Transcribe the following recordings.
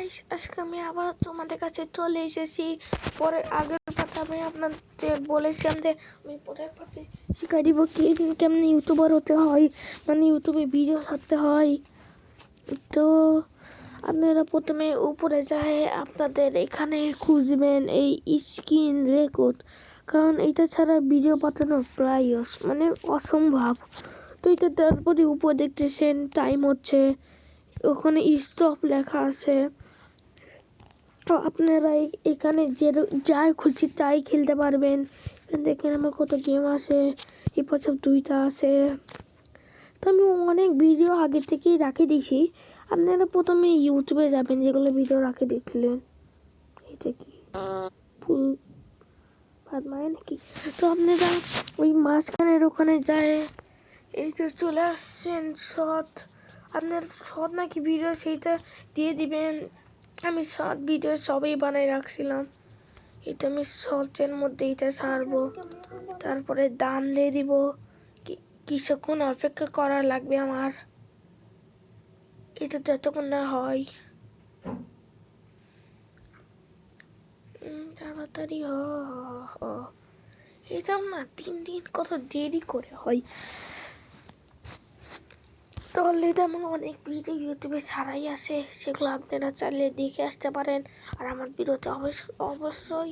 Guys, আজকে আমি আবার তোমাদের কাছে চলে এসেছি। পরে আগের কথা আমি আপনাদের বলেছিলাম যে আমি পরের পাতে শিখাই দিব কেমনি ইউটিউবার হতে হয়, মানে ইউটিউবে ভিডিও ছাড়তে হয়। তো আপনারা প্রথমে উপরে যায় আপনাদের এখানে খুঁজবেন এই স্ক্রিন রেকর্ড, কারণ এটা ছাড়া ভিডিও পাঠানো প্রায় মানে অসম্ভব। তো এটা তারপরে উপরে দেখতেছেন টাইম হচ্ছে, ওখানে স্টপ লেখা আছে। তো আপনারা এখানে যে যাই খুশি তাই খেলতে পারবেন। দেখেন আমার কত গেম আছে, এই পাশে 2টা আছে। তো আমি অনেক ভিডিও আগে থেকেই রাখে দিয়েছি। আপনারা প্রথমে ইউটিউবে যাবেন, যেগুলো ভিডিও রাখে দিয়েছিলেন। এটা কি মায় নাকি? তো আপনারা ওই মাঝখানের ওখানে যায়, এই তো চলে আসছেন শর্ট। আপনার শর্ট নাকি ভিডিও সেইটা দিয়ে দিবেন। আমি শর্ট ভিডিও সবই বানাই রাখছিলাম, এটা আমি শর্টের মধ্যে এটা ছাড়বো। তারপরে দাম দিয়ে দিব, কিছুক্ষণ অপেক্ষা করা লাগবে আমার, এটা যতক্ষণ না হয়। তাড়াতাড়ি এটা না 3 দিন কত দেরি করে হয়। তো অলরেডি আমার অনেক ভিডিও ইউটিউবে ছাড়াই আছে, সেগুলো আপনারা চাইলে দেখে আসতে পারেন। আর আমার ভিডিওতে অবশ্যই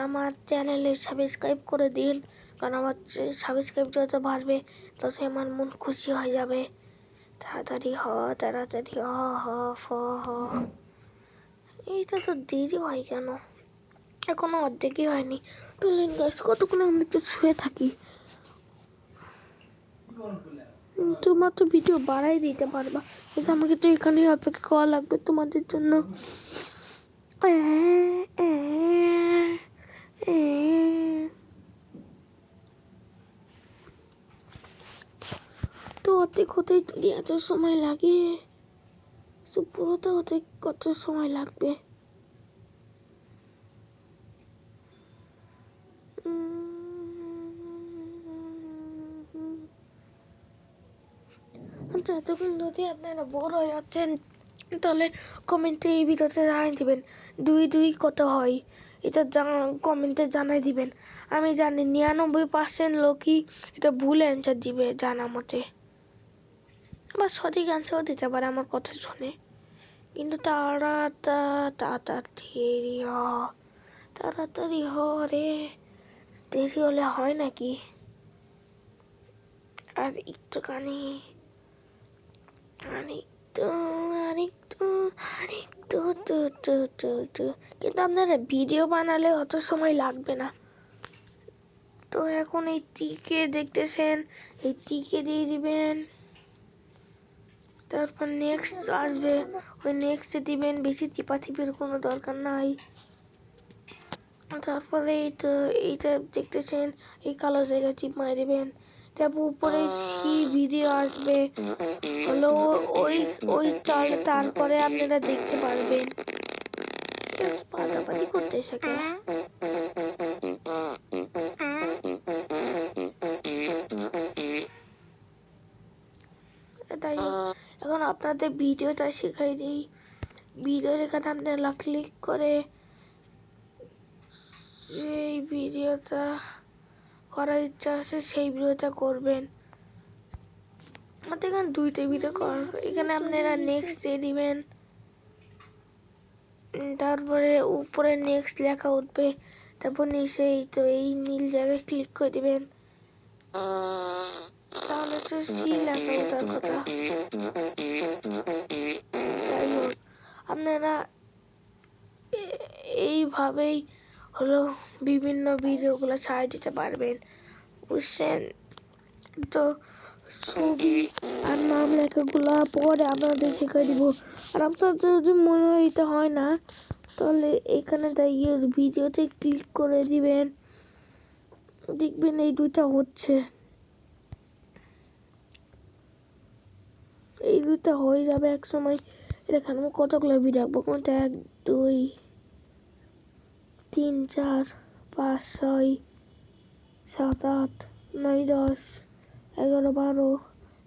আমার চ্যানেলে সাবস্ক্রাইব করে দিন, কারণ আমার সাবস্ক্রাইব যত বাড়বে তত আমার মন খুশি হয়ে যাবে। তাড়াতাড়ি এইটা তো দেরি হয় কেন? এখনো অর্ধেকই হয়নি। তো গাইস, কতক্ষণ আমরা একটু শুয়ে থাকি, তোমার তো ভিডিও বাড়াই দিতে পারবা, কিন্তু আমাকে তো এখানে অপেক্ষা করা লাগবে তোমাদের জন্য। তো অর্ধেক হতেই যদি এত সময় লাগে, তো পুরোটা হতে কত সময় লাগবে? এতক্ষণ যদি আপনারা বোর হয়ে যাচ্ছেন, তাহলে কমেন্টে এই ভিডিওতে জানাই দিবেন 2 কত হয়, এটা কমেন্টে জানাই দিবেন। আমি জানি 99% লোকই এটা ভুল অ্যান্সার দিবে জানা মতে, আবার সঠিক অ্যান্সারও দিতে পারে আমার কথা শুনে। কিন্তু তাড়াতাড়ি রে, দেরি হলে হয় নাকি? আর একটুখানি, কিন্তু আপনারা ভিডিও বানালে অত সময় লাগবে না। তো এখন এই টিকে দেখতেছেন, এই টিকে দিয়ে দিবেন, তারপর নেক্সট আসবে, ওই নেক্সটে দিবেন। বেশি টিপাটিপির কোনো দরকার নাই। তারপরে এইটা দেখতেছেন, এই কালো জায়গা টিপ মারে দিবেন। তারপর উপরে ভিডিও আসবে, হলো ওই চাল, তারপরে আপনারা দেখতে পারবেন। পাতাপাতি করতে থাকে। তাই এখন আপনাদের ভিডিওটা শেখাই দিই। ভিডিওর এখানে আপনারা ক্লিক করে যেই ভিডিওটা করার ইচ্ছা আছে সেই ভিডিওটা করবেন। আমাদের এখানে 2টা ভিডিও কর, এখানে আপনারা নেক্সট দিয়ে দিবেন। তারপরে উপরে নেক্সট লেখা উঠবে, তারপর নিচে এই নীল জায়গায় ক্লিক করে দিবেন, তাহলে তো লেখা ওঠার কথা। যাই হোক, আপনারা এইভাবেই হলো বিভিন্ন ভিডিওগুলো ছাড় দিতে পারবেন, বুঝছেন তো? ছবি আর নাম লেখাগুলা পরে আপনাদের শেখাই দিব। আর আপনাদের যদি মনে হইতে হয় না, তাহলে এখানে দাঁড়িয়ে ভিডিওতে ক্লিক করে দিবেন, দেখবেন এই 2টা হচ্ছে, এই 2টা হয়ে যাবে এক সময়। এখানে আমি কতগুলো ভিডিও রাখবো, 1 2 3 4 5 6 7 8 9 10 11 12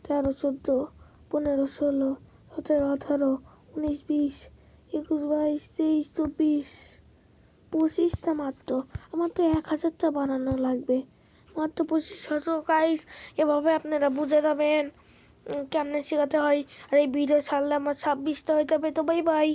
13 14 15 16 17 18 19 20 21, 22, 23, 24, 25টা মাত্র। আমার তো 1000টা বানানো লাগবে। মাত্র 2500। গাইস এভাবে আপনারা বুঝে যাবেন কেমনে শেখাতে হয়। আর এই ভিডিও ছাড়লে আমার 26টা হয়ে যাবে। তো বাই বাই।